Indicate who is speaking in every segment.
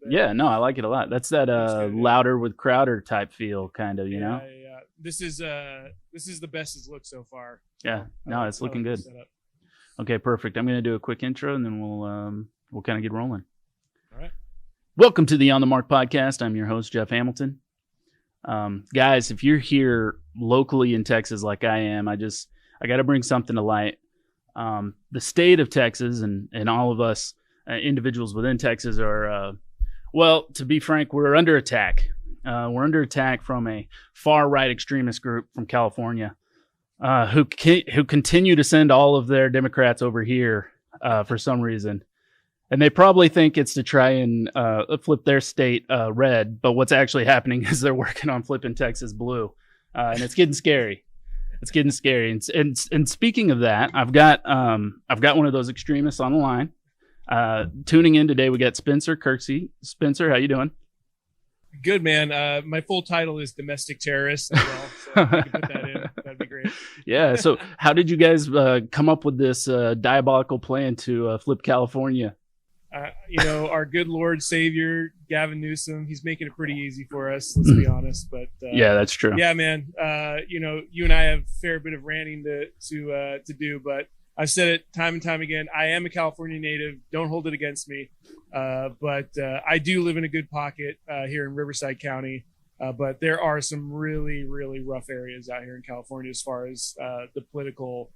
Speaker 1: Yeah, no, I like it a lot. That's that Louder with Crowder type feel, kind of, you know.
Speaker 2: Yeah. This is the best it's looked so far.
Speaker 1: Yeah, no, it's looking good. Okay, perfect. I'm going to do a quick intro, and then we'll kind of get rolling.
Speaker 2: All right.
Speaker 1: Welcome to the On the Mark podcast. I'm your host, Jeff Hamilton. Guys, if you're here locally in Texas like I am, I got to bring something to light. The state of Texas and all of us individuals within Texas are, well, to be frank, we're under attack. We're under attack from a far-right extremist group from California who continue to send all of their Democrats over here for some reason. And they probably think it's to try and flip their state red, but what's actually happening is they're working on flipping Texas blue, and it's getting scary. It's getting scary. And speaking of that, I've got one of those extremists on the line. Tuning in today, we got Spencer Kirksey. Spencer, how you doing?
Speaker 2: Good, man. My full title is domestic terrorist as well, so if you can put that in, that'd be great.
Speaker 1: Yeah. So how did you guys come up with this diabolical plan to flip California?
Speaker 2: Our good Lord Savior, Gavin Newsom, he's making it pretty easy for us, let's be honest. But
Speaker 1: yeah, that's true.
Speaker 2: Yeah, man. You and I have a fair bit of ranting to do, but I've said it time and time again. I am a California native. Don't hold it against me. But I do live in a good pocket here in Riverside County. But there are some really, really rough areas out here in California as far as the political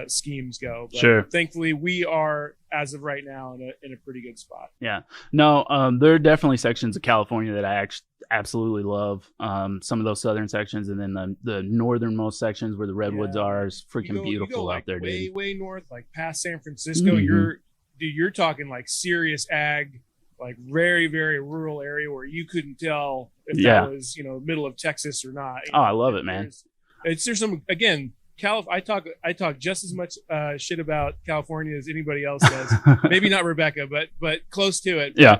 Speaker 2: schemes go. But
Speaker 1: sure.
Speaker 2: Thankfully, we are, as of right now, in a pretty good spot.
Speaker 1: Yeah. No, there are definitely sections of California that I absolutely love. Some of those southern sections, and then the northernmost sections where the redwoods are is freaking beautiful out there, dude.
Speaker 2: Way north, like past San Francisco. Mm-hmm. You're talking like serious ag, like very, very rural area where you couldn't tell if that was middle of Texas or not.
Speaker 1: I love it, man.
Speaker 2: There's some, again, I talk just as much shit about California as anybody else does. Maybe not Rebecca, but close to it.
Speaker 1: Yeah.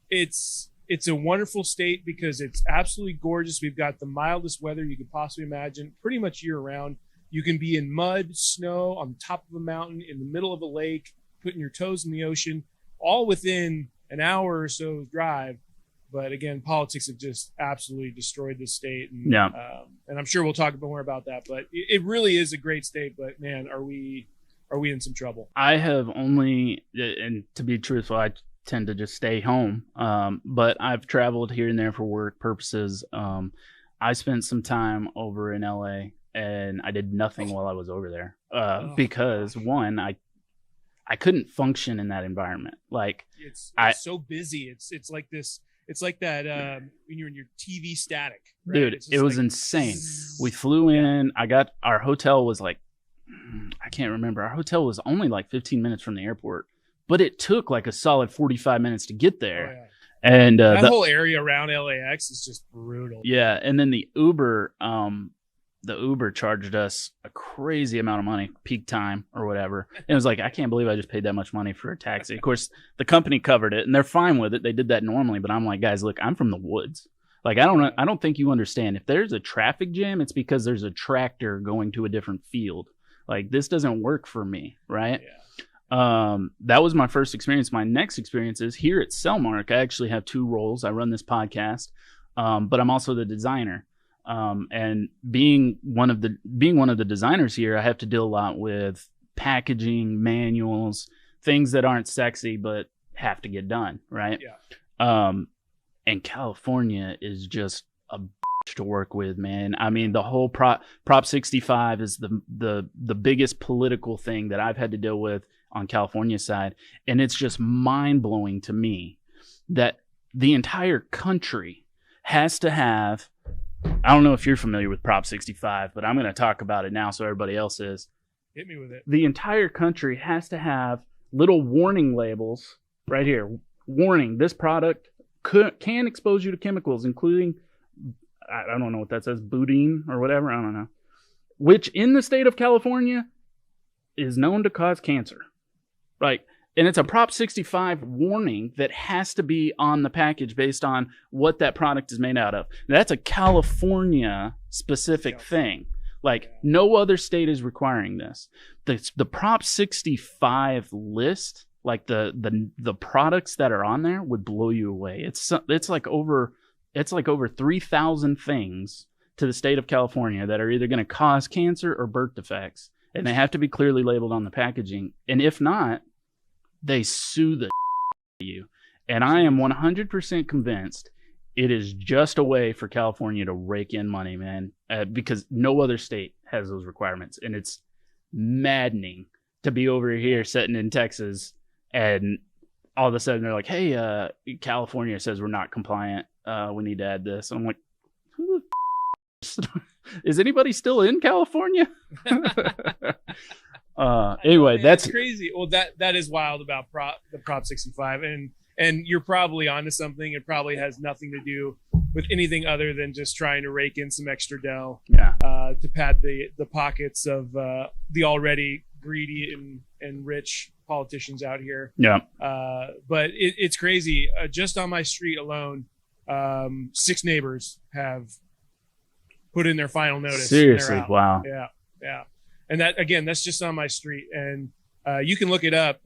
Speaker 2: It's a wonderful state because it's absolutely gorgeous. We've got the mildest weather you could possibly imagine, pretty much year round. You can be in mud, snow, on top of a mountain, in the middle of a lake, putting your toes in the ocean, all within an hour or so drive. But again, politics have just absolutely destroyed this state. And, and I'm sure we'll talk more about that. But it really is a great state. But man, are we in some trouble?
Speaker 1: I have only, and to be truthful, I tend to just stay home. But I've traveled here and there for work purposes. I spent some time over in LA, and I did nothing while I was over there because one, I couldn't function in that environment. Like
Speaker 2: it's so busy. It's like this. It's like that when you're in your TV static. Right?
Speaker 1: Dude, it was insane. We flew in. Our hotel was like, I can't remember. Our hotel was only like 15 minutes from the airport, but it took like a solid 45 minutes to get there.
Speaker 2: Oh, yeah.
Speaker 1: And
Speaker 2: that whole area around LAX is just brutal.
Speaker 1: Yeah, and then the Uber charged us a crazy amount of money, peak time or whatever. And it was like, I can't believe I just paid that much money for a taxi. Of course, the company covered it, and they're fine with it. They did that normally, but I'm like, guys, look, I'm from the woods. Like, I don't think you understand. If there's a traffic jam, it's because there's a tractor going to a different field. Like, this doesn't work for me, right? Yeah. That was my first experience. My next experience is here at Cellmark. I actually have two roles. I run this podcast, but I'm also the designer. And being one of the designers here, I have to deal a lot with packaging, manuals, things that aren't sexy but have to get done, right?
Speaker 2: Yeah.
Speaker 1: And California is just a bitch to work with, man. I mean, the whole Prop 65 is the biggest political thing that I've had to deal with on California's side, and it's just mind-blowing to me that the entire country has to have, I don't know if you're familiar with Prop 65, but I'm going to talk about it now so everybody else is.
Speaker 2: Hit me with it.
Speaker 1: The entire country has to have little warning labels right here. Warning, this product can expose you to chemicals, including, I don't know what that says, butene or whatever, I don't know, which in the state of California is known to cause cancer. Right. And it's a Prop 65 warning that has to be on the package based on what that product is made out of. That's a California specific thing. Like, no other state is requiring this. The Prop 65 list Like the products that are on there would blow you away. It's like over 3,000 things to the state of California that are either going to cause cancer or birth defects, and they have to be clearly labeled on the packaging. And if not, they sue the out of you. And I am 100% convinced it is just a way for California to rake in money, man, because no other state has those requirements. And it's maddening to be over here sitting in Texas and all of a sudden they're like, hey, California says we're not compliant. We need to add this. I'm like, who the is anybody still in California? Anyway, that's
Speaker 2: crazy. Well, that is wild about the Prop 65. And you're probably onto something. It probably has nothing to do with anything other than just trying to rake in some extra dough, to pad the pockets of the already greedy and rich politicians out here. But it's crazy. Just on my street alone, 6 neighbors have put in their final notice.
Speaker 1: Seriously, wow.
Speaker 2: Yeah. And that's just on my street. And you can look it up.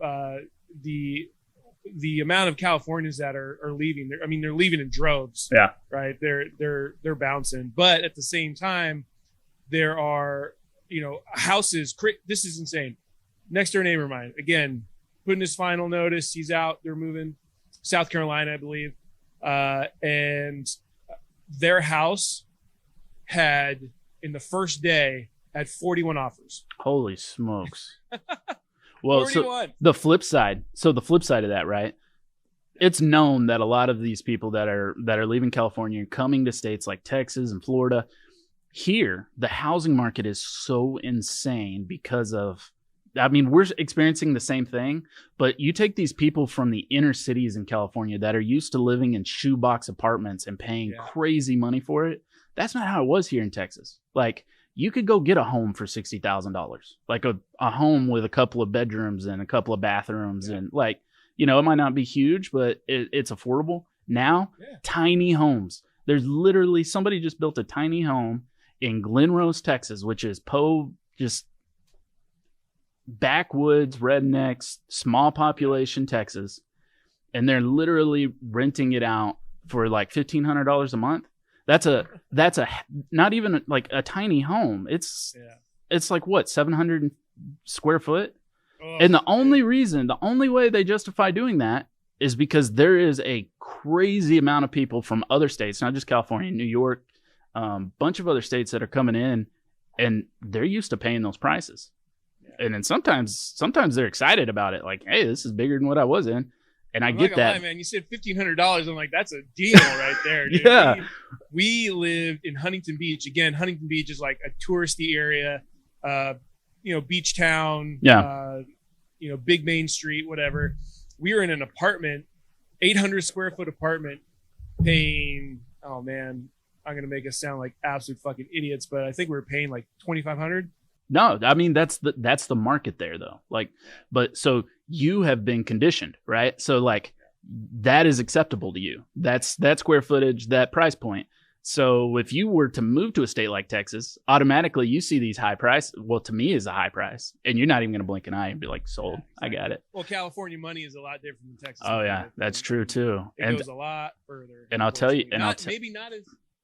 Speaker 2: The amount of Californians that are leaving, they're leaving in droves.
Speaker 1: Yeah.
Speaker 2: Right. They're bouncing. But at the same time, there are, houses. This is insane. Next door neighbor of mine, again, putting his final notice. He's out. They're moving. South Carolina, I believe. And their house had, in the first day, had 41 offers.
Speaker 1: Holy smokes. Well,
Speaker 2: 41.
Speaker 1: So the flip side of that, right? It's known that a lot of these people that are leaving California and coming to states like Texas and Florida, here, the housing market is so insane because of, we're experiencing the same thing, but you take these people from the inner cities in California that are used to living in shoebox apartments and paying crazy money for it. That's not how it was here in Texas. Like, you could go get a home for $60,000, like a home with a couple of bedrooms and a couple of bathrooms. And like, it might not be huge, but it's affordable. Now, tiny homes. There's literally somebody just built a tiny home in Glen Rose, Texas, which is just backwoods, rednecks, small population Texas. And they're literally renting it out for like $1,500 a month. That's a not even like a tiny home. It's like what, 700 square foot? Oh, and the only way they justify doing that is because there is a crazy amount of people from other states, not just California, New York, bunch of other states that are coming in, and they're used to paying those prices. And then sometimes they're excited about it, like, hey, this is bigger than what I was in. And I get that. Lie,
Speaker 2: man, you said $1,500. I'm like, that's a deal right there, dude.
Speaker 1: Yeah.
Speaker 2: We lived in Huntington Beach. Again, Huntington Beach is like a touristy area, beach town, big main street, whatever. We were in an apartment, 800 square foot apartment, paying, oh man, I'm going to make us sound like absolute fucking idiots, but I think we were paying like $2,500.
Speaker 1: No, that's the market there though. Like, but so you have been conditioned, right? So like that is acceptable to you. That's that square footage, that price point. So if you were to move to a state like Texas, automatically you see these high price. Well, to me is a high price, and you're not even going to blink an eye and be like, sold. Yeah, exactly. I got it.
Speaker 2: Well, California money is a lot different than Texas.
Speaker 1: Oh yeah, that's true too.
Speaker 2: It goes a lot further.
Speaker 1: And I'll tell you,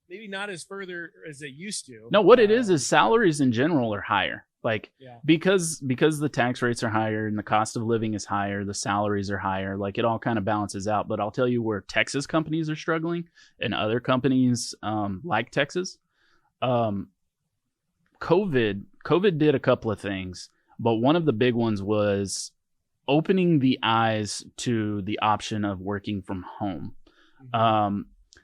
Speaker 2: maybe not as further as it used to.
Speaker 1: No, what it is salaries in general are higher. Like, because the tax rates are higher and the cost of living is higher, the salaries are higher, like it all kind of balances out. But I'll tell you where Texas companies are struggling and other companies like Texas. COVID did a couple of things, but one of the big ones was opening the eyes to the option of working from home. Mm-hmm.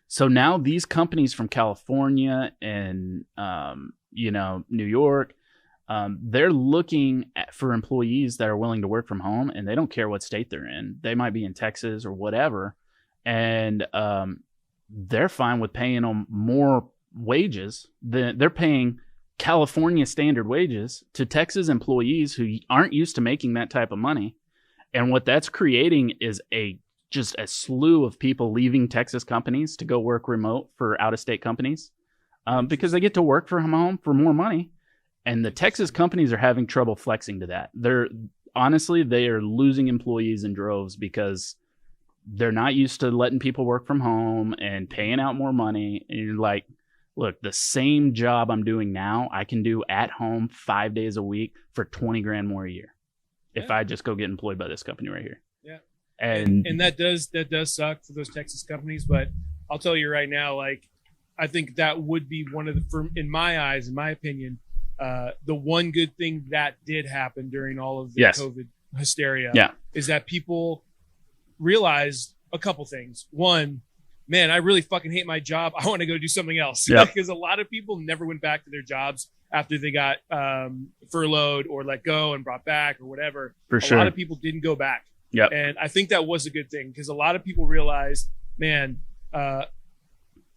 Speaker 1: So now these companies from California and, New York, they're looking for employees that are willing to work from home, and they don't care what state they're in. They might be in Texas or whatever. And they're fine with paying them more wages. They're paying California standard wages to Texas employees who aren't used to making that type of money. And what that's creating is just a slew of people leaving Texas companies to go work remote for out-of-state companies because they get to work from home for more money. And the Texas companies are having trouble flexing to that. honestly, they are losing employees in droves because they're not used to letting people work from home and paying out more money. And you're like, look, the same job I'm doing now, I can do at home 5 days a week for 20 grand more a year if I just go get employed by this company right here.
Speaker 2: Yeah.
Speaker 1: And
Speaker 2: that does suck for those Texas companies, but I'll tell you right now, like, I think that would be one of the, in my eyes, in my opinion, the one good thing that did happen during all of the COVID hysteria is that people realized a couple things. One, man, I really fucking hate my job. I want to go do something else. Because a lot of people never went back to their jobs after they got furloughed or let go and brought back or whatever.
Speaker 1: For sure.
Speaker 2: A lot of people didn't go back.
Speaker 1: Yep.
Speaker 2: And I think that was a good thing because a lot of people realized, man,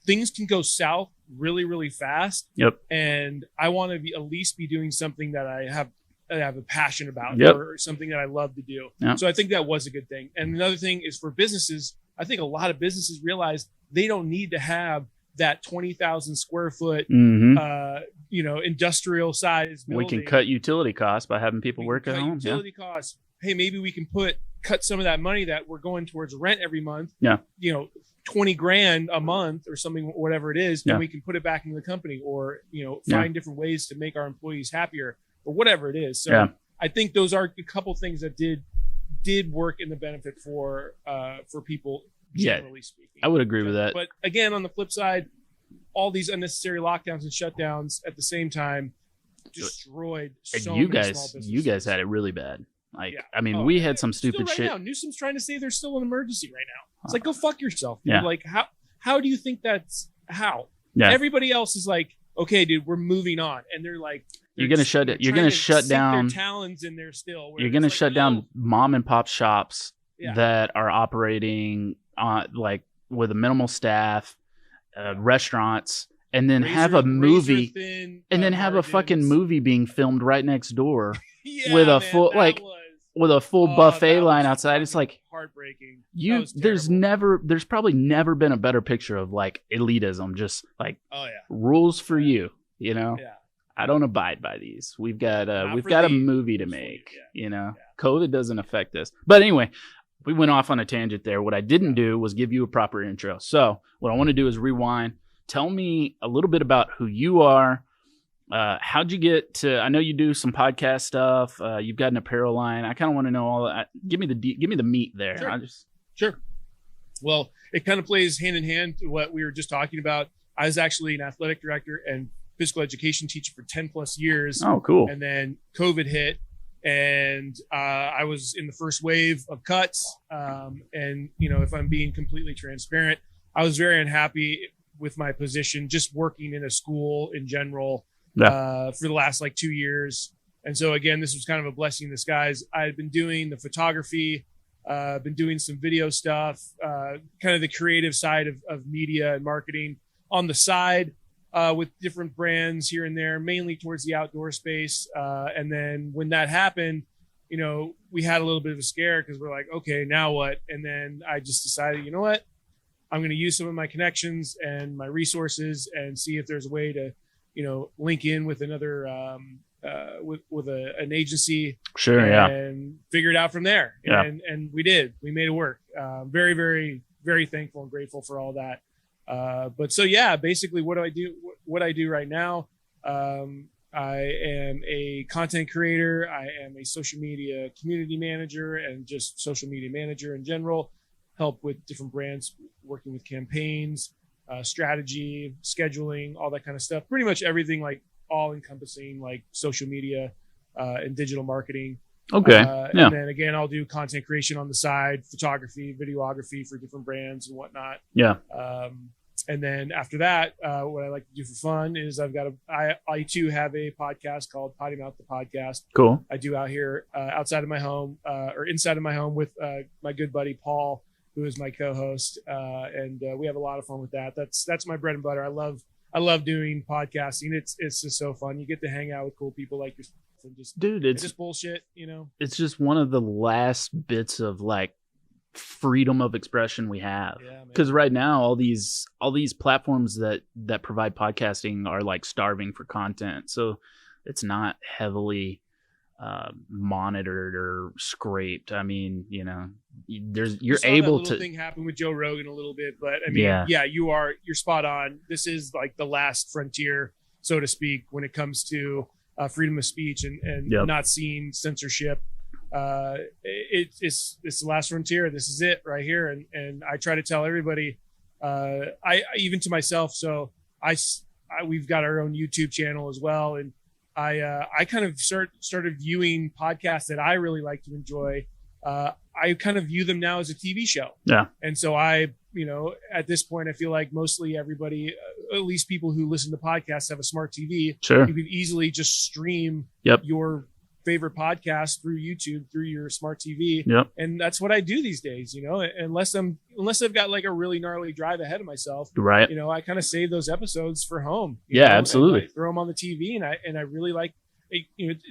Speaker 2: things can go south really, really fast.
Speaker 1: Yep.
Speaker 2: And I want to at least be doing something that I have a passion about or something that I love to do. Yep. So I think that was a good thing. And another thing is for businesses, I think a lot of businesses realize they don't need to have that 20,000 square foot, industrial size building.
Speaker 1: We can cut utility costs by having people work at home.
Speaker 2: Utility costs. Hey, maybe we can cut some of that money that we're going towards rent every month.
Speaker 1: Yeah.
Speaker 2: 20 grand a month or something, whatever it is, then we can put it back into the company or, find different ways to make our employees happier or whatever it is. So I think those are a couple things that did work in the benefit for people, generally speaking.
Speaker 1: I would agree with that.
Speaker 2: But again, on the flip side, all these unnecessary lockdowns and shutdowns at the same time destroyed so many small businesses. You guys
Speaker 1: had it really bad. I mean, we had some stupid shit.
Speaker 2: Now, Newsom's trying to say there's still an emergency right now. It's like, go fuck yourself. Dude.
Speaker 1: Yeah.
Speaker 2: Like, how do you think that's how?
Speaker 1: Yeah.
Speaker 2: Everybody else is like, okay, dude, we're moving on, and they're like,
Speaker 1: you're gonna shut it. You're gonna shut down.
Speaker 2: Their talons in there still.
Speaker 1: You're gonna shut down mom and pop shops that are operating with a minimal staff, restaurants, and then have a movie, and then have a fucking movie being filmed right next door with a full with a full buffet line outside. It's like
Speaker 2: heartbreaking.
Speaker 1: There's probably never been a better picture of like elitism, just like rules for you. I don't abide by these. We've got a movie to make. COVID doesn't affect us. But anyway, we went off on a tangent there. What I didn't do was give you a proper intro. So what I want to do is rewind. Tell me a little bit about who you are. How'd you get to? I know you do some podcast stuff. You've got an apparel line. I kind of want to know all that. Give me the meat there.
Speaker 2: Sure. Well, it kind of plays hand in hand to what we were just talking about. I was actually an athletic director and physical education teacher for 10 plus years.
Speaker 1: Oh, cool.
Speaker 2: And then COVID hit and I was in the first wave of cuts. And if I'm being completely transparent, I was very unhappy with my position, just working in a school in general. For the last 2 years. And so again, this was kind of a blessing in disguise. I had been doing the photography, been doing some video stuff, kind of the creative side of media and marketing on the side, with different brands here and there, mainly towards the outdoor space. And then when that happened, we had a little bit of a scare because we're like, okay, now what? And then I just decided, you know what? I'm going to use some of my connections and my resources and see if there's a way to link in with another, with an agency.
Speaker 1: Sure.
Speaker 2: And figure it out from there.
Speaker 1: Yeah.
Speaker 2: And we did. We made it work. Very, very, very thankful and grateful for all that. But so, basically what I do right now, I am a content creator. I am a social media community manager and just social media manager in general, help with different brands, working with campaigns, strategy, scheduling, all that kind of stuff. Pretty much everything, all encompassing, social media and digital marketing.
Speaker 1: Okay.
Speaker 2: And then again, I'll do content creation on the side, photography, videography for different brands and whatnot.
Speaker 1: Yeah.
Speaker 2: And then after that, what I like to do for fun is I too have a podcast called Poddy Mouth Podcast.
Speaker 1: Cool.
Speaker 2: I do out here outside of my home or inside of my home with my good buddy Paul, who is my co-host, and we have a lot of fun with that. That's my bread and butter. I love doing podcasting. It's just so fun. You get to hang out with cool people like yourself and it's just bullshit.
Speaker 1: It's just one of the last bits of freedom of expression we have. Because right now, all these platforms that provide podcasting are starving for content. So it's not heavily monitored or scraped. I mean, you know, you're
Speaker 2: saw
Speaker 1: able
Speaker 2: that
Speaker 1: to
Speaker 2: thing happen with Joe Rogan a little bit, but I mean, yeah, you're spot on. This is like the last frontier, so to speak, when it comes to freedom of speech and not seeing censorship. It's the last frontier. This is it right here. And I try to tell everybody, I even to myself. So we've got our own YouTube channel as well. And I kind of started viewing podcasts that I really like to enjoy. I kind of view them now as a TV show.
Speaker 1: Yeah.
Speaker 2: And so at this point, I feel like mostly everybody, at least people who listen to podcasts, have a smart TV.
Speaker 1: Sure.
Speaker 2: You can easily just stream your favorite podcast through YouTube, through your smart TV.
Speaker 1: Yep.
Speaker 2: And that's what I do these days, unless I've got like a really gnarly drive ahead of myself.
Speaker 1: Right.
Speaker 2: I kind of save those episodes for home.
Speaker 1: Absolutely.
Speaker 2: Throw them on the TV. And I really like,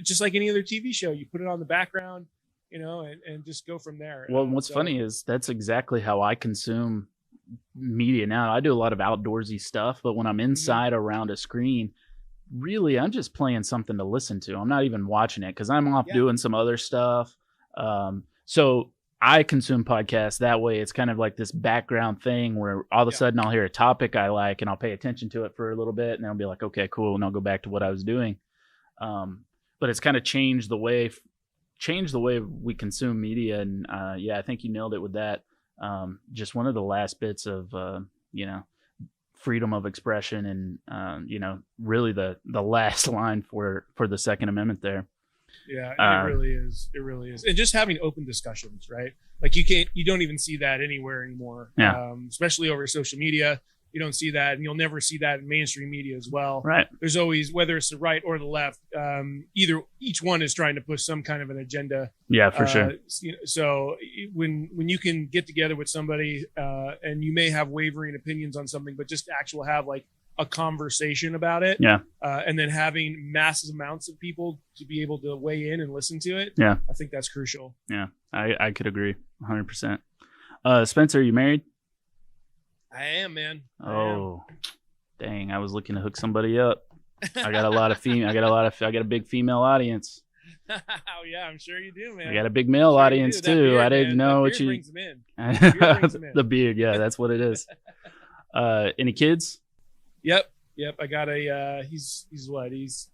Speaker 2: just like any other TV show, you put it on the background, and just go from there.
Speaker 1: Well, what's funny is that's exactly how I consume media now. I do a lot of outdoorsy stuff, but when I'm inside around a screen, really, I'm just playing something to listen to. I'm not even watching it because I'm off doing some other stuff. So I consume podcasts that way. It's kind of like this background thing where all of a sudden I'll hear a topic I like and I'll pay attention to it for a little bit and then I'll be like, okay, cool. And I'll go back to what I was doing. But it's kind of changed the way we consume media. And I think you nailed it with that. Just one of the last bits of, freedom of expression and, really the last line for the Second Amendment there.
Speaker 2: Yeah, it really is. It really is. And just having open discussions, right? Like you don't even see that anywhere anymore.
Speaker 1: Yeah.
Speaker 2: Especially over social media. You don't see that, and you'll never see that in mainstream media as well.
Speaker 1: Right.
Speaker 2: There's always, whether it's the right or the left, each one is trying to push some kind of an agenda.
Speaker 1: Yeah, for sure.
Speaker 2: So when you can get together with somebody and you may have wavering opinions on something, but just actual have like a conversation about it.
Speaker 1: Yeah.
Speaker 2: And then having massive amounts of people to be able to weigh in and listen to it.
Speaker 1: Yeah.
Speaker 2: I think that's crucial.
Speaker 1: Yeah, I could agree 100%. Spencer, are you married?
Speaker 2: I am, man.
Speaker 1: Dang! I was looking to hook somebody up. I got a lot of I got a big female audience.
Speaker 2: Oh yeah, I'm sure you do, man.
Speaker 1: I got a big male audience too.
Speaker 2: Beard,
Speaker 1: I didn't know what you.
Speaker 2: Brings them in. The
Speaker 1: beard, yeah, that's what it is. Any kids?
Speaker 2: Yep. I got a. He's what? He's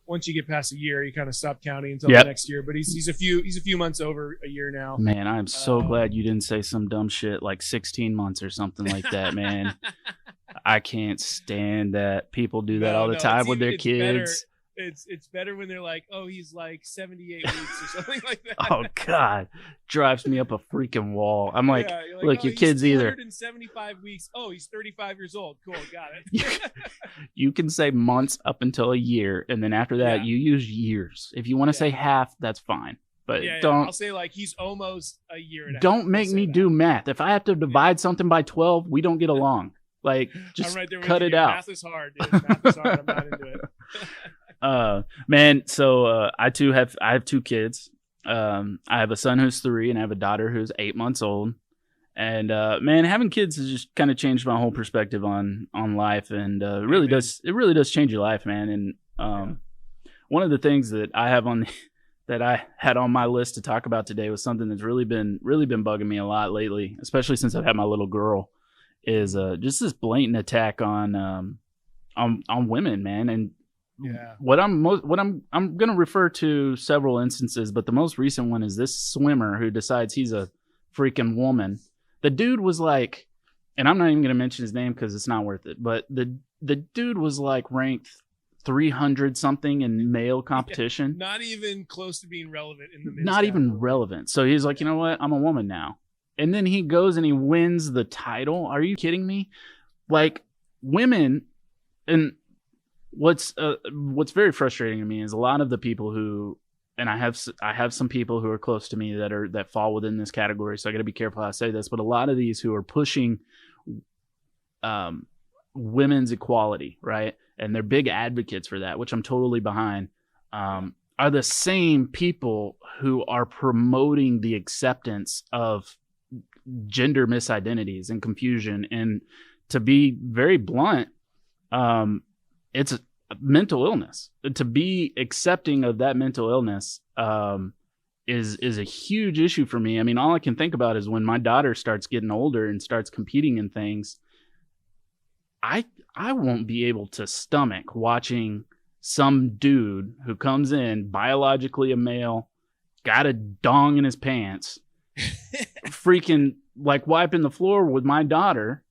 Speaker 2: once you get past a year, you kind of stop counting until the next year. But he's a few months over a year now.
Speaker 1: Man, I'm so glad you didn't say some dumb shit like 16 months or something like that, man. I can't stand that. People do that all the time with their kids.
Speaker 2: It's better when they're like, oh, he's like 78 weeks or something like that.
Speaker 1: Oh God, drives me up a freaking wall. I'm like, look, your kid's
Speaker 2: he's
Speaker 1: either
Speaker 2: 275 weeks. Oh, he's 35 years old. Cool, got it.
Speaker 1: You can say months up until a year, and then after that, you use years. If you want to say half, that's fine. But don't.
Speaker 2: I'll say like he's almost a year and a half.
Speaker 1: Don't make me do math. If I have to divide something by 12, we don't get along. Like, just
Speaker 2: right there with
Speaker 1: cut
Speaker 2: you.
Speaker 1: it out.
Speaker 2: Math is hard, dude. Math is hard. I'm not into it.
Speaker 1: Man, so I have two kids. I have a son who's 3 and I have a daughter who's 8 months old. And man, having kids has just kind of changed my whole perspective on life, and it really does change your life, man. And one of the things that I have that I had on my list to talk about today was something that's really been bugging me a lot lately, especially since I've had my little girl, is just this blatant attack on women, man. And what I'm going to refer to several instances, but the most recent one is this swimmer who decides he's a freaking woman. The dude was like, and I'm not even going to mention his name because it's not worth it, but the dude was like ranked 300 something in male competition.
Speaker 2: Not even close to being relevant in the men's
Speaker 1: Not even relevant. So he's like, you know what? I'm a woman now. And then he goes and he wins the title. Are you kidding me? Like, women, and what's very frustrating to me is a lot of the people who, and I have some people who are close to me that fall within this category, so I got to be careful how I say this, but a lot of these who are pushing women's equality, right? And they're big advocates for that, which I'm totally behind, are the same people who are promoting the acceptance of gender misidentities and confusion. And to be very blunt, it's mental illness. To be accepting of that mental illness is a huge issue for me. I mean, all I can think about is when my daughter starts getting older and starts competing in things, I won't be able to stomach watching some dude who comes in, biologically a male, got a dong in his pants, freaking like wiping the floor with my daughter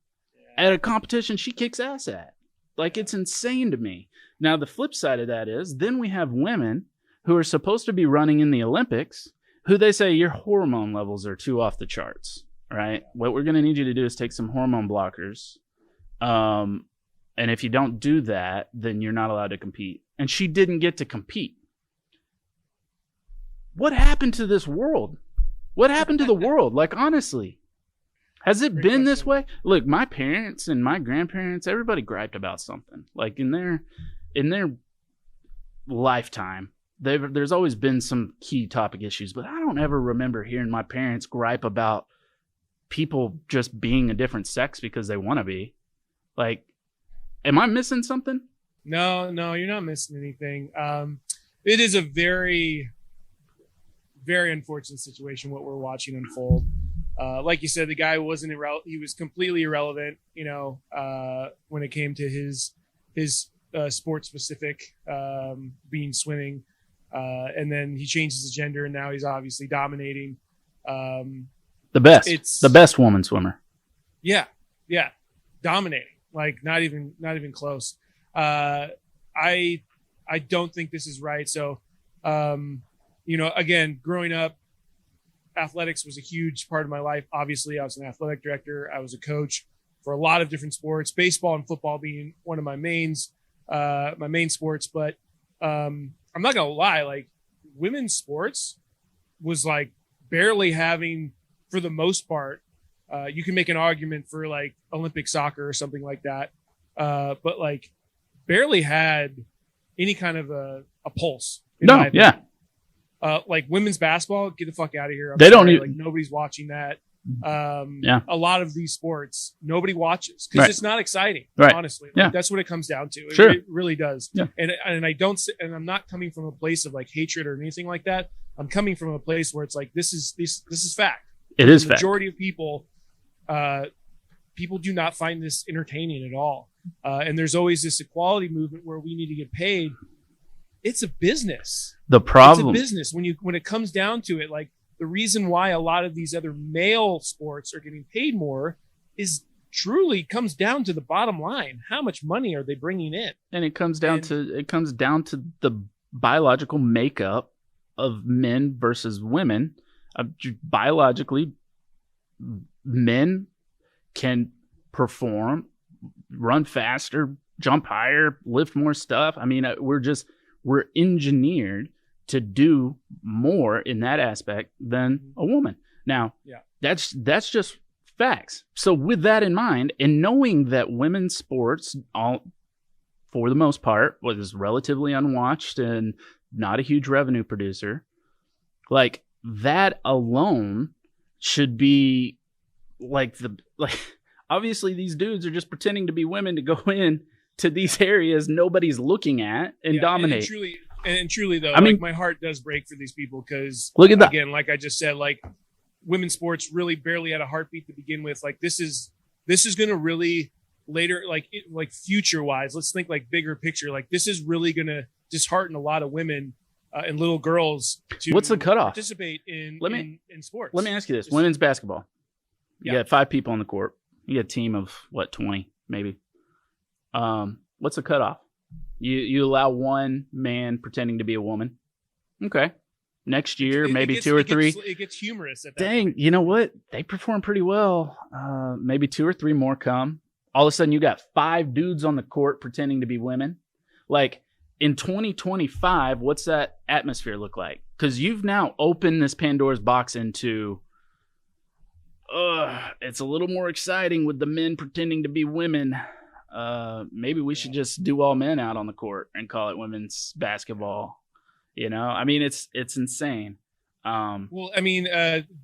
Speaker 1: at a competition she kicks ass at. Like, it's insane to me. Now, the flip side of that is then we have women who are supposed to be running in the Olympics who they say your hormone levels are too off the charts, right? What we're going to need you to do is take some hormone blockers. And if you don't do that, then you're not allowed to compete. And she didn't get to compete. What happened to this world? What happened to the world? Like, honestly, has it been this way? Look, my parents and my grandparents, everybody griped about something. Like in their lifetime, there's always been some key topic issues, but I don't ever remember hearing my parents gripe about people just being a different sex because they want to be. Like, am I missing something?
Speaker 2: No, you're not missing anything. It is a very, very unfortunate situation what we're watching unfold. Like you said, the guy wasn't he was completely irrelevant, when it came to his sport specific, being swimming. And then he changed his gender and now he's obviously dominating.
Speaker 1: The best woman swimmer.
Speaker 2: Yeah. Dominating. Like not even close. I don't think this is right. So, again, growing up, athletics was a huge part of my life. Obviously, I was an athletic director. I was a coach for a lot of different sports, baseball and football being one of my main sports. But I'm not gonna lie, like women's sports was like barely having, for the most part. You can make an argument for like Olympic soccer or something like that, but like barely had any kind of a pulse.
Speaker 1: No, yeah.
Speaker 2: Like women's basketball, get the fuck out of here.
Speaker 1: Don't even,
Speaker 2: like nobody's watching that.
Speaker 1: Yeah.
Speaker 2: A lot of these sports nobody watches because it's not exciting.
Speaker 1: Right.
Speaker 2: Honestly,
Speaker 1: yeah.
Speaker 2: Like, that's what it comes down to. It really does.
Speaker 1: Yeah.
Speaker 2: And I'm not coming from a place of like hatred or anything like that. I'm coming from a place where it's like this is fact.
Speaker 1: It is
Speaker 2: the
Speaker 1: fact.
Speaker 2: Majority of people do not find this entertaining at all. And there's always this equality movement where we need to get paid. It's a business.
Speaker 1: The problem,
Speaker 2: it's a business when it comes down to it. Like the reason why a lot of these other male sports are getting paid more is truly comes down to the bottom line. How much money are they bringing in?
Speaker 1: And it comes down to the biological makeup of men versus women. Biologically, men can perform, run faster, jump higher, lift more stuff. I mean, we're engineered to do more in that aspect than a woman. Now, that's just facts. So with that in mind, and knowing that women's sports, for the most part, was relatively unwatched and not a huge revenue producer, like that alone should be like obviously these dudes are just pretending to be women to go in to these areas nobody's looking at and dominate.
Speaker 2: And truly though,
Speaker 1: I mean,
Speaker 2: my heart does break for these people because
Speaker 1: look at that.
Speaker 2: Again, like I just said, like women's sports really barely had a heartbeat to begin with. Like this is going to really later, like future wise, let's think like bigger picture. Like this is really going to dishearten a lot of women and little girls to
Speaker 1: what's the cutoff?
Speaker 2: Participate in sports.
Speaker 1: Let me ask you this: women's basketball. You got 5 people on the court. You got a team of 20 maybe. What's the cutoff? You allow one man pretending to be a woman. Okay. Next year, maybe 2 or 3.
Speaker 2: It gets humorous at that
Speaker 1: Dang,
Speaker 2: point.
Speaker 1: you know what? They perform pretty well. Maybe 2 or 3 more come. All of a sudden, you got 5 dudes on the court pretending to be women. Like, in 2025, what's that atmosphere look like? Because you've now opened this Pandora's box into, it's a little more exciting with the men pretending to be women. Maybe we should just do all men out on the court and call it women's basketball. I mean, it's insane.
Speaker 2: Well, I mean,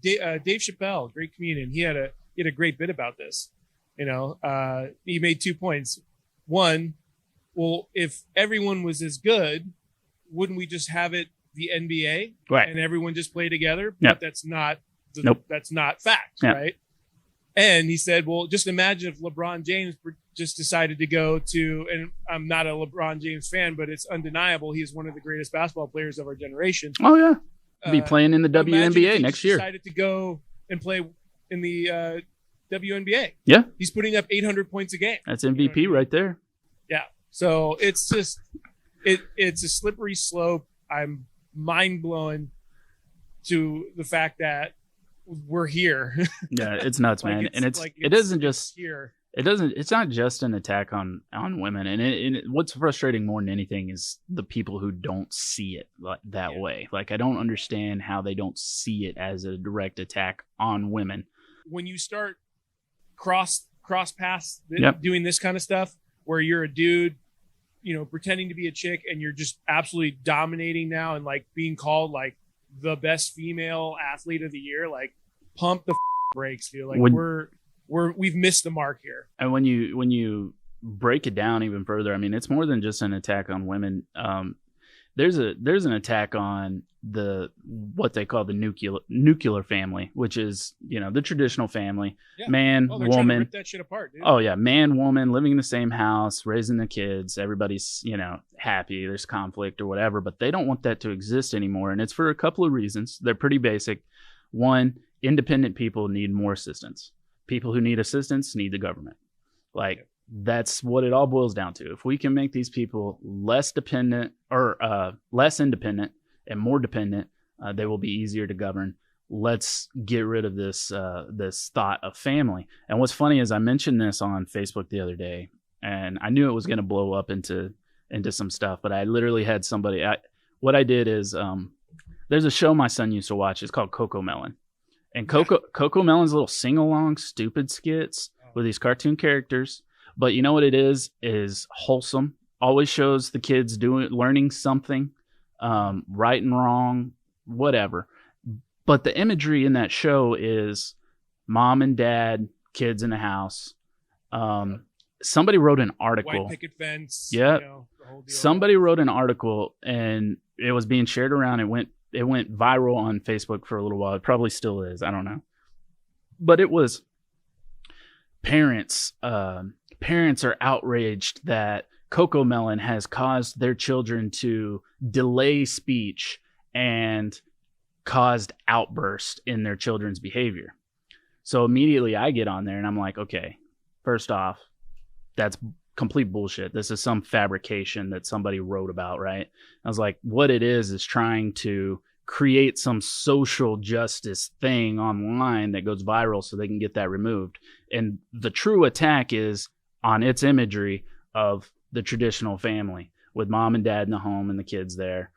Speaker 2: Dave Chappelle, great comedian. He had a great bit about this. He made 2 points. One, well, if everyone was as good, wouldn't we just have it the NBA
Speaker 1: right?
Speaker 2: And everyone just play together?
Speaker 1: Yep.
Speaker 2: But that's not.
Speaker 1: Nope.
Speaker 2: That's not fact,
Speaker 1: Yeah.
Speaker 2: right? And he said, well, just imagine if LeBron James just decided to go to, and I'm not a LeBron James fan, but it's undeniable he's one of the greatest basketball players of our generation.
Speaker 1: Oh yeah, be playing in the WNBA next year.
Speaker 2: Decided to go and play in the WNBA.
Speaker 1: Yeah,
Speaker 2: he's putting up 800 points a game.
Speaker 1: That's MVP right there.
Speaker 2: Yeah, so it's just it's a slippery slope. I'm mind blown to the fact that we're here.
Speaker 1: Yeah, it's nuts,
Speaker 2: like
Speaker 1: man. And
Speaker 2: it isn't just here.
Speaker 1: It's not just an attack on women. And what's frustrating more than anything is the people who don't see it that way. Like, I don't understand how they don't see it as a direct attack on women.
Speaker 2: When you start cross paths
Speaker 1: Yep.
Speaker 2: doing this kind of stuff, where you're a dude, pretending to be a chick, and you're just absolutely dominating now and like being called like the best female athlete of the year, like pump the brakes, dude. Like we've missed the mark here.
Speaker 1: And when you break it down even further, I mean, it's more than just an attack on women. There's an attack on what they call the nuclear family, which is, the traditional family, man,
Speaker 2: they're
Speaker 1: woman.
Speaker 2: trying to rip that shit apart, dude.
Speaker 1: Oh yeah, man, woman, living in the same house, raising the kids. Everybody's happy. There's conflict or whatever, but they don't want that to exist anymore, and it's for a couple of reasons. They're pretty basic. One, independent people need more assistance. People who need assistance need the government. That's what it all boils down to. If we can make these people less dependent or less independent and more dependent, they will be easier to govern. Let's get rid of this thought of family. And what's funny is I mentioned this on Facebook the other day, and I knew it was going to blow up into some stuff, but I literally had somebody. What I did is there's a show my son used to watch. It's called Coco Melon. And Coco Melon's little sing-along stupid skits with these cartoon characters. But you know what it is wholesome. Always shows the kids learning something, right and wrong, whatever. But the imagery in that show is mom and dad, kids in the house. Somebody wrote an article.
Speaker 2: White picket fence.
Speaker 1: Yeah.
Speaker 2: The whole deal.
Speaker 1: Somebody wrote an article and it was being shared around. It went viral on Facebook for a little while. It probably still is. I don't know. But it was parents are outraged that Coco Melon has caused their children to delay speech and caused outburst in their children's behavior. So immediately I get on there and I'm like, okay, first off, that's complete bullshit. This is some fabrication that somebody wrote about, right? I was like, what it is trying to create some social justice thing online that goes viral so they can get that removed. And the true attack is on its imagery of the traditional family with mom and dad in the home and the kids there.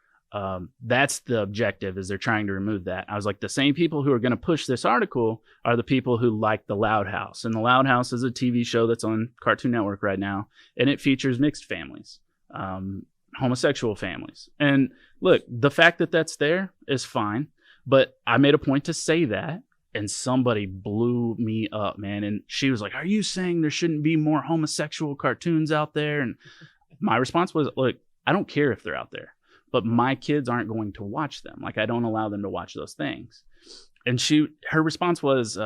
Speaker 1: That's the objective, is they're trying to remove that. I was like, the same people who are going to push this article are the people who like The Loud House. And The Loud House is a TV show that's on Cartoon Network right now, and it features mixed families, homosexual families. And look, the fact that that's there is fine, but I made a point to say that, and somebody blew me up, man. And she was like, are you saying there shouldn't be more homosexual cartoons out there? And my response was, look, I don't care if they're out there, but my kids aren't going to watch them. Like, I don't allow them to watch those things. And her response was,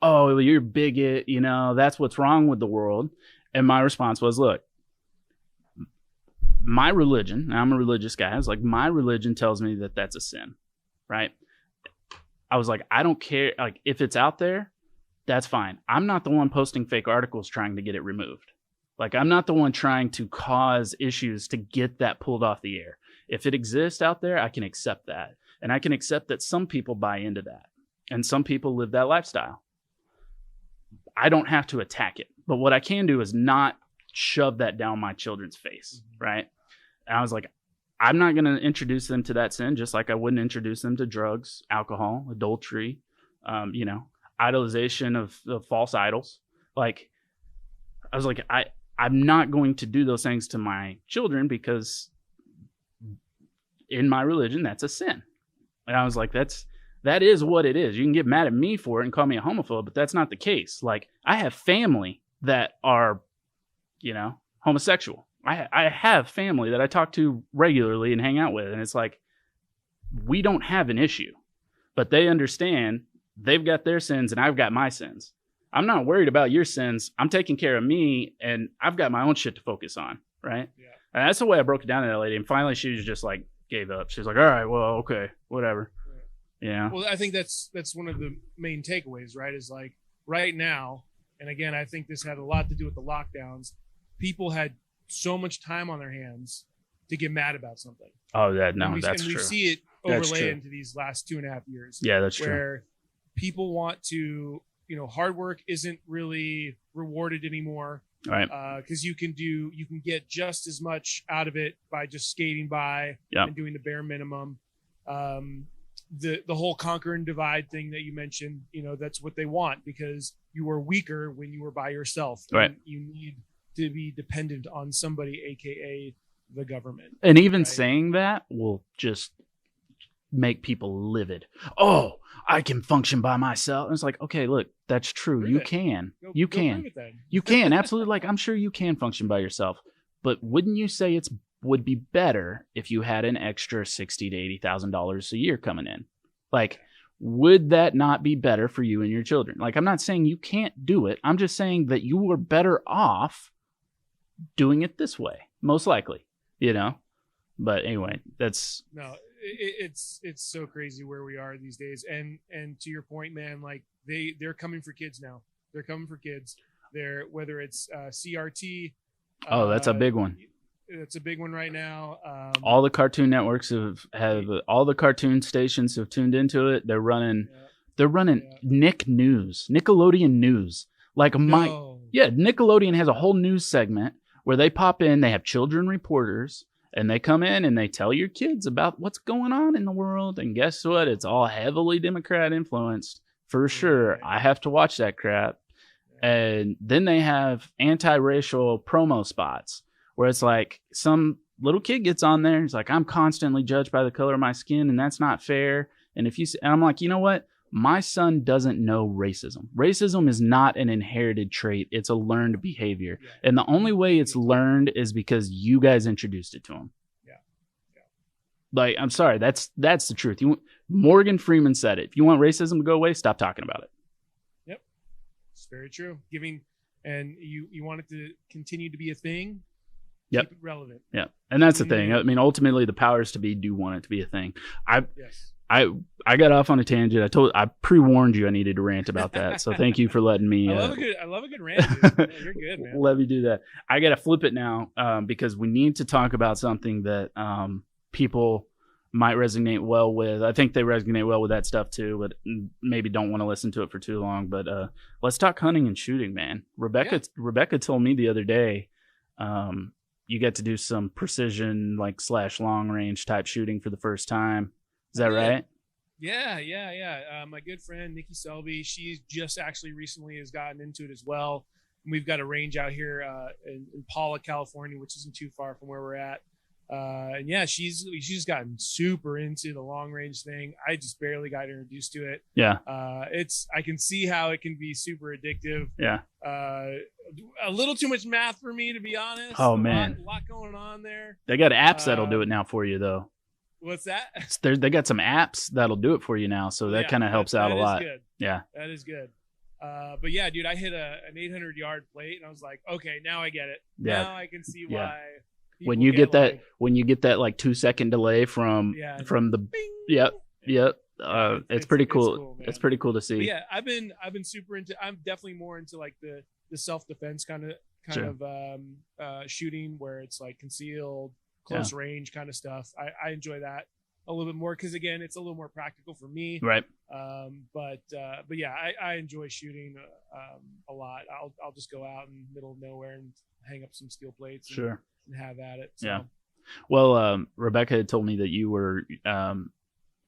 Speaker 1: oh, you're a bigot. That's what's wrong with the world. And my response was, look, my religion, and I'm a religious guy. I was like, my religion tells me that that's a sin, right? I was like, I don't care. Like, if it's out there, that's fine. I'm not the one posting fake articles trying to get it removed. Like, I'm not the one trying to cause issues to get that pulled off the air. If it exists out there, I can accept that. And I can accept that some people buy into that. And some people live that lifestyle. I don't have to attack it. But what I can do is not shove that down my children's face, right? And I was like, I'm not going to introduce them to that sin, just like I wouldn't introduce them to drugs, alcohol, adultery, idolization of false idols. Like, I was like, I'm not going to do those things to my children because in my religion, that's a sin. And I was like, that is what it is. You can get mad at me for it and call me a homophobe, but that's not the case. Like, I have family that are, homosexual. I have family that I talk to regularly and hang out with, and it's like, we don't have an issue, but they understand they've got their sins and I've got my sins. I'm not worried about your sins. I'm taking care of me, and I've got my own shit to focus on, right? Yeah. And that's the way I broke it down to that lady. And finally, she was just like, gave up. She was like, all right, well, okay, whatever. Yeah.
Speaker 2: Well, I think that's one of the main takeaways, right? Is like right now, and again, I think this had a lot to do with the lockdowns. People had so much time on their hands to get mad about something.
Speaker 1: Oh, that's
Speaker 2: and
Speaker 1: true.
Speaker 2: We see it overlay into these last 2.5 years.
Speaker 1: Yeah, that's true.
Speaker 2: Where people want to, hard work isn't really rewarded anymore.
Speaker 1: Right.
Speaker 2: Because you can get just as much out of it by just skating by and doing the bare minimum. The whole conquer and divide thing that you mentioned, that's what they want, because you were weaker when you were by yourself.
Speaker 1: Right.
Speaker 2: You need to be dependent on somebody, aka the government.
Speaker 1: And even saying that will just make people livid. Oh, I can function by myself. And it's like, okay, look, that's true.
Speaker 2: Prove
Speaker 1: you
Speaker 2: it.
Speaker 1: can.
Speaker 2: Go
Speaker 1: You
Speaker 2: prove
Speaker 1: can.
Speaker 2: it then.
Speaker 1: You can. Absolutely. Like, I'm sure you can function by yourself. But wouldn't you say would be better if you had an extra $60,000 to $80,000 a year coming in? Like, would that not be better for you and your children? Like, I'm not saying you can't do it. I'm just saying that you were better off doing it this way, most likely, But anyway, that's...
Speaker 2: No, it's so crazy where we are these days. And to your point, man, like they're coming for kids now. They're coming for kids. Whether it's CRT.
Speaker 1: Oh, that's a big one.
Speaker 2: It's a big one right now.
Speaker 1: All the cartoon networks have all the cartoon stations have tuned into it. They're running Nickelodeon News. Like Nickelodeon has a whole news segment where they pop in. They have children reporters, and they come in and they tell your kids about what's going on in the world. And guess what? It's all heavily Democrat influenced for sure. I have to watch that crap. And then they have anti-racial promo spots where it's like some little kid gets on there. He's like, I'm constantly judged by the color of my skin, and that's not fair. And I'm like, you know what? My son doesn't know racism. Racism is not an inherited trait. It's a learned behavior. Yeah. And the only way it's learned is because you guys introduced it to him. Yeah. Like, I'm sorry. That's the truth. Morgan Freeman said it. If you want racism to go away, stop talking about it.
Speaker 2: Yep. It's very true. And you want it to continue to be a thing.
Speaker 1: Yep.
Speaker 2: Keep it relevant.
Speaker 1: Yeah. And that's the thing. I mean, ultimately the powers to be do want it to be a thing. I got off on a tangent. I pre-warned you I needed to rant about that. So thank you for letting me.
Speaker 2: I love a good rant. Dude. You're good, man.
Speaker 1: Let me do that. I got to flip it now because we need to talk about something that people might resonate well with. I think they resonate well with that stuff too, but maybe don't want to listen to it for too long. But let's talk hunting and shooting, man. Rebecca told me the other day you get to do some precision / long range type shooting for the first time. Is that right?
Speaker 2: Yeah. My good friend, Nikki Selby, she just actually recently has gotten into it as well. And we've got a range out here in Paula, California, which isn't too far from where we're at. And yeah, she's gotten super into the long range thing. I just barely got introduced to it.
Speaker 1: Yeah.
Speaker 2: I can see how it can be super addictive.
Speaker 1: Yeah.
Speaker 2: A little too much math for me, to be honest.
Speaker 1: Oh man.
Speaker 2: A lot going on there.
Speaker 1: They got apps that'll do it now for you though.
Speaker 2: What's that?
Speaker 1: They got some apps that'll do it for you now, so that kind of helps out a lot.
Speaker 2: Good.
Speaker 1: Yeah,
Speaker 2: that is good. But yeah, dude, I hit an 800-yard plate, and I was like, okay, now I get it. Yeah. Now I can see why.
Speaker 1: When you get that like 2-second delay from the bing. It's pretty cool. It's pretty cool to see.
Speaker 2: But yeah, I've been super into. I'm definitely more into like the self-defense kind of shooting where it's like concealed, close range kind of stuff. I enjoy that a little bit more because again, it's a little more practical for me.
Speaker 1: Right.
Speaker 2: But yeah, I enjoy shooting a lot. I'll just go out in the middle of nowhere and hang up some steel plates and have at it. So.
Speaker 1: Yeah. Well, Rebecca had told me that you were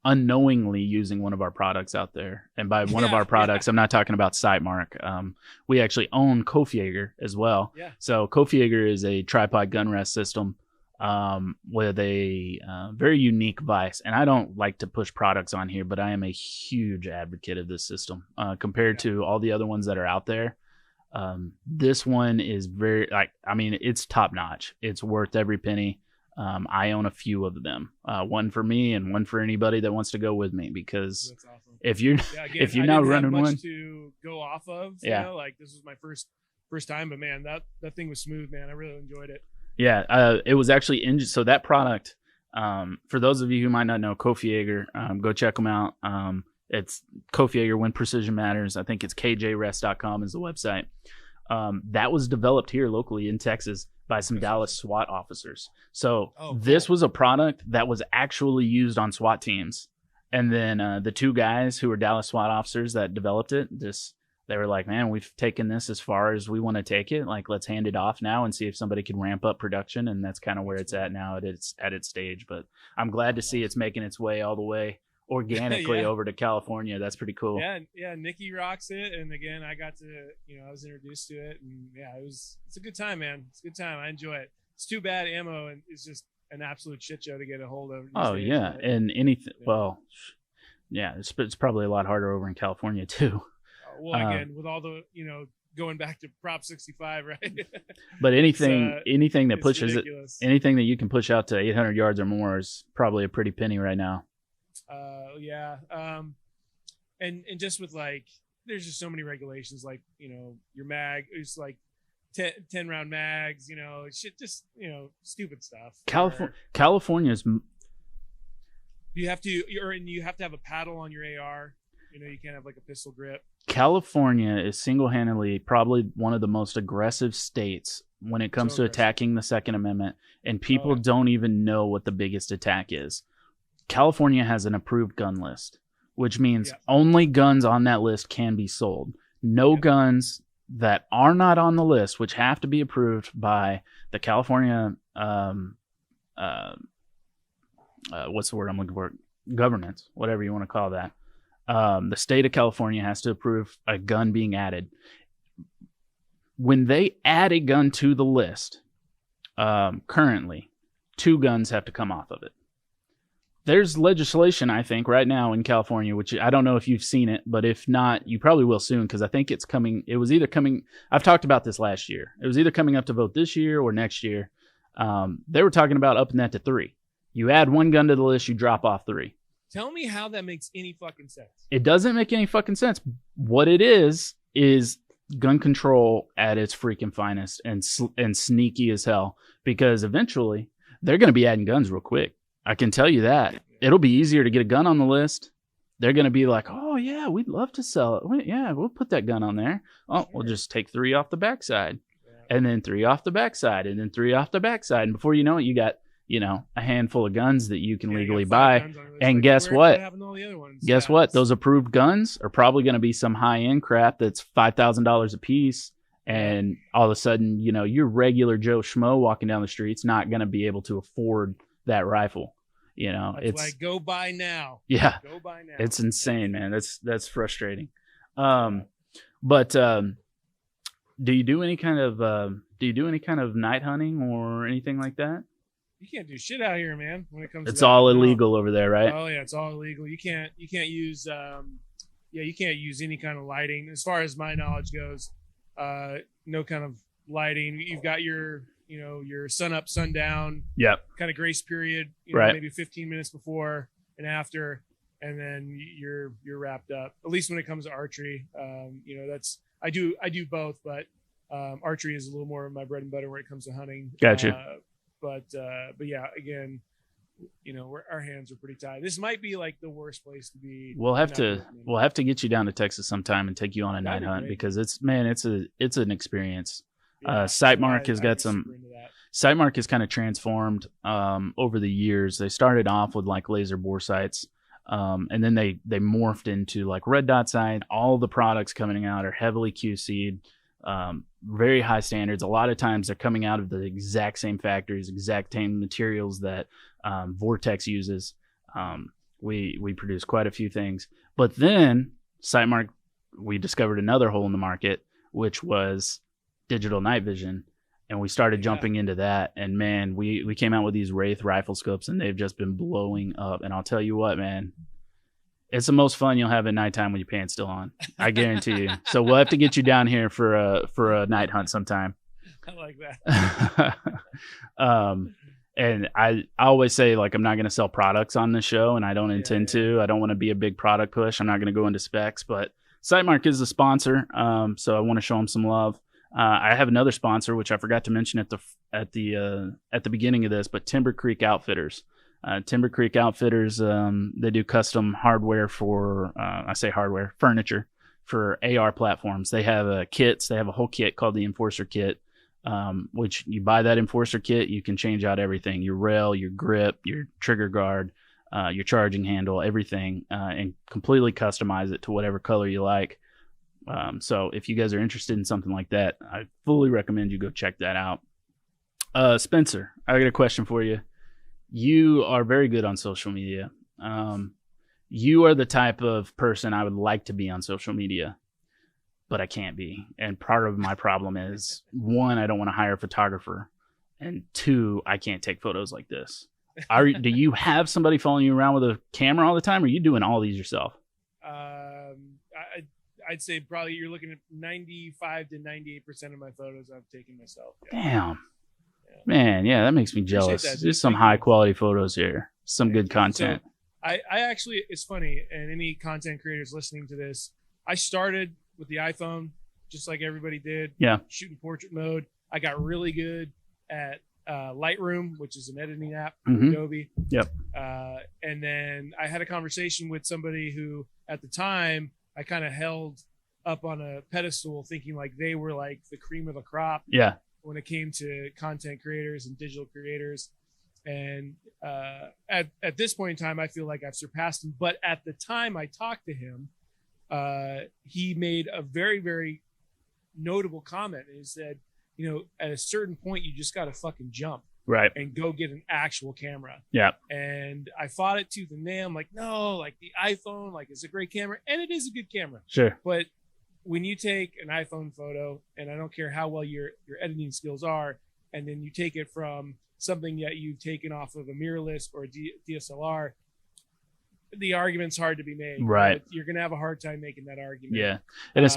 Speaker 1: unknowingly using one of our products out there. And by one of our products, I'm not talking about Sightmark. We actually own Kopfjager as well. Yeah. So Kopfjager is a tripod gun rest system with a very unique vise. And I don't like to push products on here, but I am a huge advocate of this system compared to all the other ones that are out there. This one is very it's top notch. It's worth every penny. I own a few of them, one for me and one for anybody that wants to go with me, because
Speaker 2: That's awesome.
Speaker 1: if you're if you're
Speaker 2: I
Speaker 1: not
Speaker 2: didn't have
Speaker 1: running
Speaker 2: much
Speaker 1: one
Speaker 2: to go off of,
Speaker 1: Yeah.
Speaker 2: like this was my first time, but man, that thing was smooth, man. I really enjoyed it.
Speaker 1: Yeah, it was actually so that product, for those of you who might not know Kopfjager, go check them out. It's Kopfjager When Precision Matters. I think it's kjrest.com is the website. That was developed here locally in Texas by some Dallas SWAT officers. So this was a product that was actually used on SWAT teams. And then the two guys who were Dallas SWAT officers that developed it, they were like, man, we've taken this as far as we want to take it. Like, let's hand it off now and see if somebody can ramp up production. And that's kind of where it's at now at its stage. But I'm glad to see it's making its way all the way organically over to California. That's pretty cool.
Speaker 2: Yeah, Nikki rocks it, and again, I got to, I was introduced to it, and it's a good time, man. It's a good time. I enjoy it. It's too bad ammo and it's just an absolute shit show to get a hold of.
Speaker 1: And anything. Well, yeah, it's probably a lot harder over in California too.
Speaker 2: Well, again, with all the going back to Prop 65, right?
Speaker 1: But anything that pushes
Speaker 2: ridiculous.
Speaker 1: Anything that you can push out to 800 yards or more is probably a pretty penny right now.
Speaker 2: And just with there's just so many regulations, your mag is 10 round mags, shit, just stupid stuff.
Speaker 1: California's
Speaker 2: you have to have a paddle on your AR. You can't have a pistol grip. California
Speaker 1: is single-handedly probably one of the most aggressive states when it comes to attacking the Second Amendment, and people don't even know what the biggest attack is. California has an approved gun list, which means only guns on that list can be sold. No guns that are not on the list, which have to be approved by the California, what's the word I'm looking for? Governance, whatever you want to call that. The state of California has to approve a gun being added. When they add a gun to the list, currently, 2 guns have to come off of it. There's legislation, I think, right now in California, which I don't know if you've seen it, but if not, you probably will soon, because I think it's coming. It was either coming. I've talked about this last year. It was either coming up to vote this year or next year. They were talking about upping that to 3. You add 1 gun to the list, you drop off 3.
Speaker 2: Tell me how that makes any fucking sense.
Speaker 1: It doesn't make any fucking sense. What it is gun control at its freaking finest and sneaky as hell, because eventually they're going to be adding guns real quick. I can tell you that. It'll be easier to get a gun on the list. They're going to be like, oh, yeah, we'd love to sell it. Yeah, we'll put that gun on there. Oh, we'll just take 3 off the backside, and then 3 off the backside, and then 3 off the backside. And before you know it, you got, a handful of guns that you can legally buy. And guess what? Guess what? Those approved guns are probably going to be some high-end crap that's $5,000 a piece. And all of a sudden, your regular Joe Schmo walking down the street's not going to be able to afford that rifle. It's
Speaker 2: go buy now.
Speaker 1: Yeah,
Speaker 2: go buy now.
Speaker 1: It's insane, man. That's frustrating. But do you do any kind of night hunting or anything like that?
Speaker 2: You can't do shit out here, man. When it comes,
Speaker 1: it's all illegal over there, right?
Speaker 2: Oh yeah, it's all illegal. You can't use you can't use any kind of lighting, as far as my knowledge goes. No kind of lighting. You've got your sun up, sundown, kind of grace period, maybe 15 minutes before and after, and then you're wrapped up. At least when it comes to archery, that's I do both, but archery is a little more of my bread and butter when it comes to hunting.
Speaker 1: Gotcha.
Speaker 2: But yeah, again, our hands are pretty tied. This might be the worst place to be.
Speaker 1: We'll have to get you down to Texas sometime and take you on a night hunt, because it's an experience. Sightmark has got Sightmark has kind of transformed over the years. They started off with laser bore sights, and then they morphed into red dot sight. All the products coming out are heavily QC'd, very high standards. A lot of times they're coming out of the exact same factories, exact same materials that Vortex uses. We produce quite a few things, but then Sightmark, we discovered another hole in the market, which was digital night vision, and we started jumping into that. And man, we came out with these Wraith rifle scopes, and they've just been blowing up. And I'll tell you what, man, It's the most fun you'll have at nighttime with your pants still on. I guarantee you. So we'll have to get you down here for a night hunt sometime.
Speaker 2: I like that.
Speaker 1: And I always say, like, I'm not going to sell products on this show, and I don't intend to. I don't want to be a big product push. I'm not going to go into specs, but Sightmark is a sponsor, so I want to show them some love. I have another sponsor, which I forgot to mention at the beginning of this, but Timber Creek Outfitters. Timber Creek Outfitters, they do custom hardware for, furniture for AR platforms. They have kits. They have a whole kit called the Enforcer Kit. Which you buy that Enforcer kit, you can change out everything, your rail, your grip, your trigger guard, your charging handle, everything, and completely customize it to whatever color you like. So if you guys are interested in something like that, I fully recommend you go check that out. Spencer, I got a question for you. You are very good on social media. You are the type of person I would like to be on social media, but I can't be. And part of my problem is, one, I don't want to hire a photographer, and two, I can't take photos like this. Do you have somebody following you around with a camera all the time, or are you doing all these yourself?
Speaker 2: I'd say probably you're looking at 95 to 98% of my photos I've taken myself. Yeah.
Speaker 1: Damn. Yeah. Man, yeah, that makes me jealous. There's some high quality photos here. Some good content.
Speaker 2: So I actually, it's funny, and any content creators listening to this, I started with the iPhone, just like everybody did.
Speaker 1: Yeah.
Speaker 2: Shooting portrait mode. I got really good at Lightroom, which is an editing app
Speaker 1: Mm-hmm.
Speaker 2: from Adobe.
Speaker 1: Yep.
Speaker 2: And then I had a conversation with somebody who, at the time, I kind of held up on a pedestal, thinking like they were like the cream of the crop.
Speaker 1: Yeah.
Speaker 2: When it came to content creators and digital creators. And at this point in time, I feel like I've surpassed him. But at the time I talked to him, he made a very, very notable comment. He said, you know, at a certain point, you just got to fucking jump.
Speaker 1: Right.
Speaker 2: And go get an actual camera.
Speaker 1: Yeah.
Speaker 2: And I fought it tooth and nail. I'm like, no, like the iPhone, like it's a great camera. And it is a good camera.
Speaker 1: Sure.
Speaker 2: But when you take an iPhone photo, and I don't care how well your editing skills are, and then you take it from something that you've taken off of a mirrorless or a DSLR, the argument's hard to be made.
Speaker 1: Right.
Speaker 2: You're going to have a hard time making that argument.
Speaker 1: Yeah. And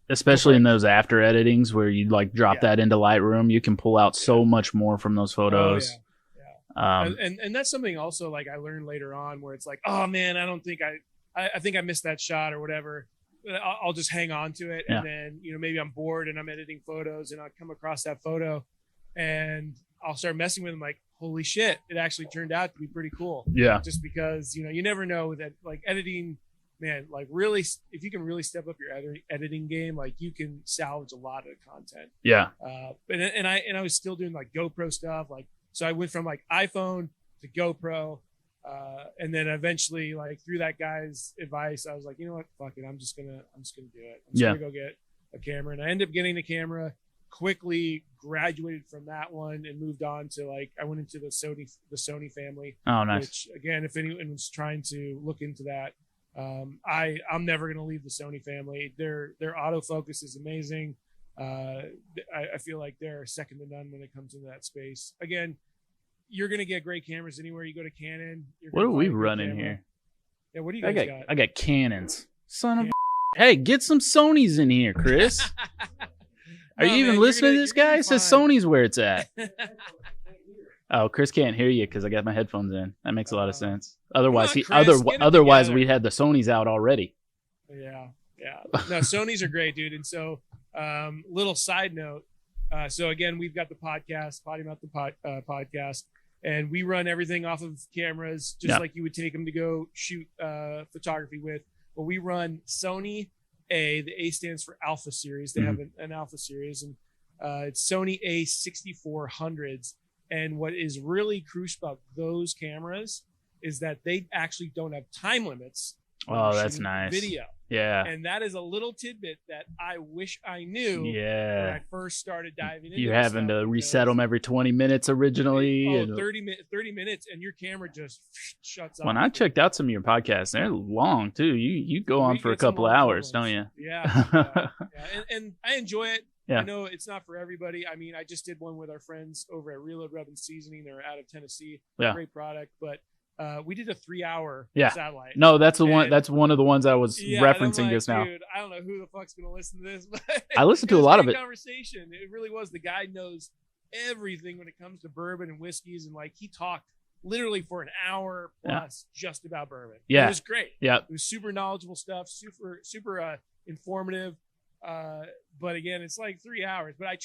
Speaker 1: especially in those after editings where you like drop that into Lightroom, you can pull out so much more from those photos.
Speaker 2: Oh, yeah. And that's something also like I learned later on where it's like, oh man, I think I missed that shot or whatever. I'll just hang on to it. And then, you know, maybe I'm bored and I'm editing photos and I'll come across that photo and I'll start messing with them like, holy shit, it actually turned out to be pretty cool.
Speaker 1: Yeah.
Speaker 2: Just because, you know, you never know that like editing, man, like really, if you can really step up your editing game, like you can salvage a lot of content.
Speaker 1: Yeah.
Speaker 2: And I was still doing like GoPro stuff. Like, so I went from like iPhone to GoPro. And then eventually, like through that guy's advice, I was like, you know what, fuck it, I'm just gonna do it. I'm just gonna go get a camera, and I ended up getting a camera. Quickly graduated from that one and moved on to like I went into the Sony family.
Speaker 1: Oh, nice.
Speaker 2: Which again, if anyone's trying to look into that, I'm never gonna leave the Sony family. Their autofocus is amazing. I feel like they're second to none when it comes into that space. Again, you're going to get great cameras anywhere you go to Canon.
Speaker 1: What are we running here?
Speaker 2: Yeah, what do you guys got?
Speaker 1: I got Canons. Son of a... Hey, get some Sonys in here, Chris. Are you even listening to this guy? It says Sony's where it's at. Oh, Chris can't hear you because I got my headphones in. That makes a lot of sense. Otherwise, we had the Sonys out already.
Speaker 2: Yeah. No, Sonys are great, dude. And so, little side note. So again, we've got the podcast, Poddy Mouth Podcast, and we run everything off of cameras, just like you would take them to go shoot photography with. But we run Sony A. The A stands for Alpha Series. They have an Alpha Series, and it's Sony A6400s. And what is really crucial about those cameras is that they actually don't have time limits.
Speaker 1: Oh, that's nice.
Speaker 2: Video.
Speaker 1: Yeah.
Speaker 2: And that is a little tidbit that I wish I knew when I first started diving into
Speaker 1: you having to reset them every 20 minutes originally.
Speaker 2: 30 minutes, and your camera just shuts off.
Speaker 1: When I checked out some of your podcasts, they're long too. You go on for a couple of hours, don't you?
Speaker 2: Yeah. And I enjoy it.
Speaker 1: Yeah.
Speaker 2: I know it's not for everybody. I mean, I just did one with our friends over at Reload Rub and Seasoning. They're out of Tennessee.
Speaker 1: Yeah.
Speaker 2: Great product. But we did a 3-hour satellite.
Speaker 1: No, that's the one. That's one of the ones I was referencing
Speaker 2: like,
Speaker 1: just now.
Speaker 2: Dude, I don't know who the fuck's gonna listen to this, but
Speaker 1: I listened to a lot of it.
Speaker 2: Conversation. It really was. The guy knows everything when it comes to bourbon and whiskeys, and like he talked literally for an hour plus just about bourbon.
Speaker 1: Yeah,
Speaker 2: it was great.
Speaker 1: Yeah,
Speaker 2: it was super knowledgeable stuff, super informative. But again, it's like 3 hours, but I've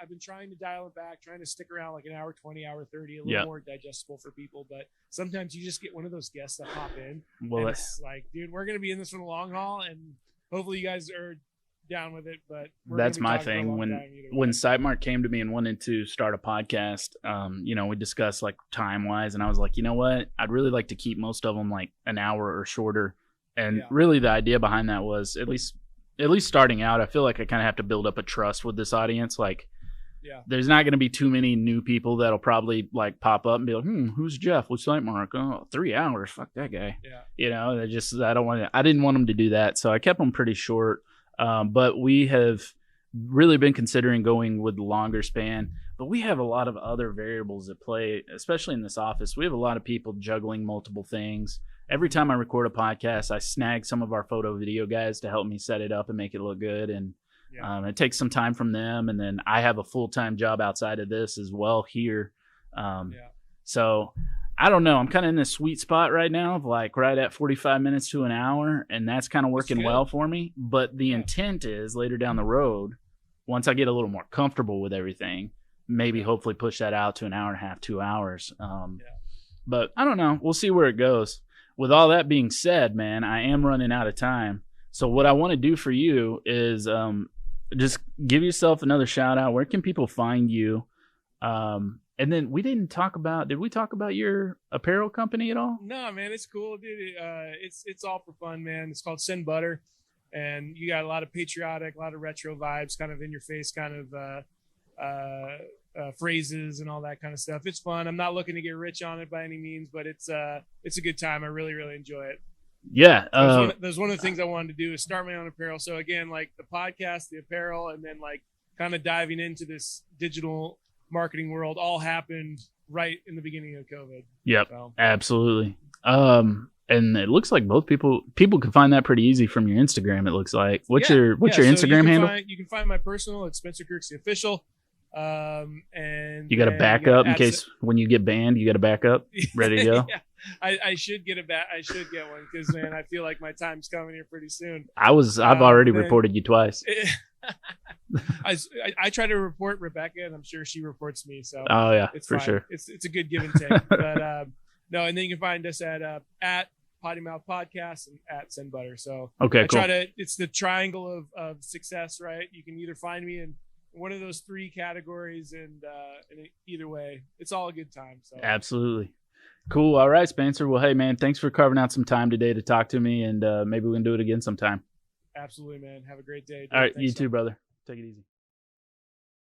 Speaker 2: been trying to dial it back, trying to stick around like an hour 20, hour 30, a little more digestible for people. But sometimes you just get one of those guests that pop in. Well, it's like, dude, we're going to be in this for the long haul, and hopefully you guys are down with it. But
Speaker 1: that's my thing. When Sightmark came to me and wanted to start a podcast, we discussed like time wise, and I was like, you know what? I'd really like to keep most of them like an hour or shorter. And really the idea behind that was at least starting out, I feel like I kind of have to build up a trust with this audience. Like, there's not going to be too many new people that'll probably like pop up and be like, who's Jeff? What's Sightmark? Oh, 3 hours. Fuck that guy. Yeah. I didn't want them to do that. So I kept them pretty short. But we have really been considering going with the longer span, but we have a lot of other variables at play, especially in this office. We have a lot of people juggling multiple things. Every time I record a podcast, I snag some of our photo video guys to help me set it up and make it look good. And it takes some time from them. And then I have a full-time job outside of this as well here. So I don't know. I'm kind of in this sweet spot right now of like right at 45 minutes to an hour. And that's kind of working well for me. But the intent is later down the road, once I get a little more comfortable with everything, maybe hopefully push that out to an hour and a half, 2 hours. But I don't know. We'll see where it goes. With all that being said, man, I am running out of time. So what I want to do for you is just give yourself another shout out. Where can people find you? And then did we talk about your apparel company at all?
Speaker 2: No, man, it's cool, dude. It's all for fun, man. It's called Send Butter. And you got a lot of patriotic, a lot of retro vibes, kind of in your face, kind of phrases and all that kind of stuff. It's fun. I'm not looking to get rich on it by any means, but it's a good time. I really, really enjoy it.
Speaker 1: Yeah.
Speaker 2: There's one of the things I wanted to do is start my own apparel. So again, like the podcast, the apparel, and then like kind of diving into this digital marketing world all happened right in the beginning of COVID.
Speaker 1: Yep. So. Absolutely. And it looks like both people can find that pretty easy from your Instagram. It looks like. What's your Instagram handle?
Speaker 2: You can find my personal. It's Spencer Kirksey Official. And
Speaker 1: you got a backup in case when you get banned, you got a backup ready to go.
Speaker 2: I should get I should get one because man, I feel like my time's coming here pretty soon.
Speaker 1: I've already reported you twice.
Speaker 2: I try to report Rebecca, and I'm sure she reports me. So
Speaker 1: it's for sure.
Speaker 2: It's a good give and take. But no, and then you can find us at Poddy Mouth Podcast and at Send Butter. So
Speaker 1: okay, cool.
Speaker 2: It's the triangle of success, right? You can either find me in one of those three categories, and either way, it's all a good time. So
Speaker 1: absolutely. Cool. All right, Spencer. Well, hey, man, thanks for carving out some time today to talk to me, and maybe we can do it again sometime.
Speaker 2: Absolutely, man. Have a great day.
Speaker 1: All right, you too, brother. Take it easy.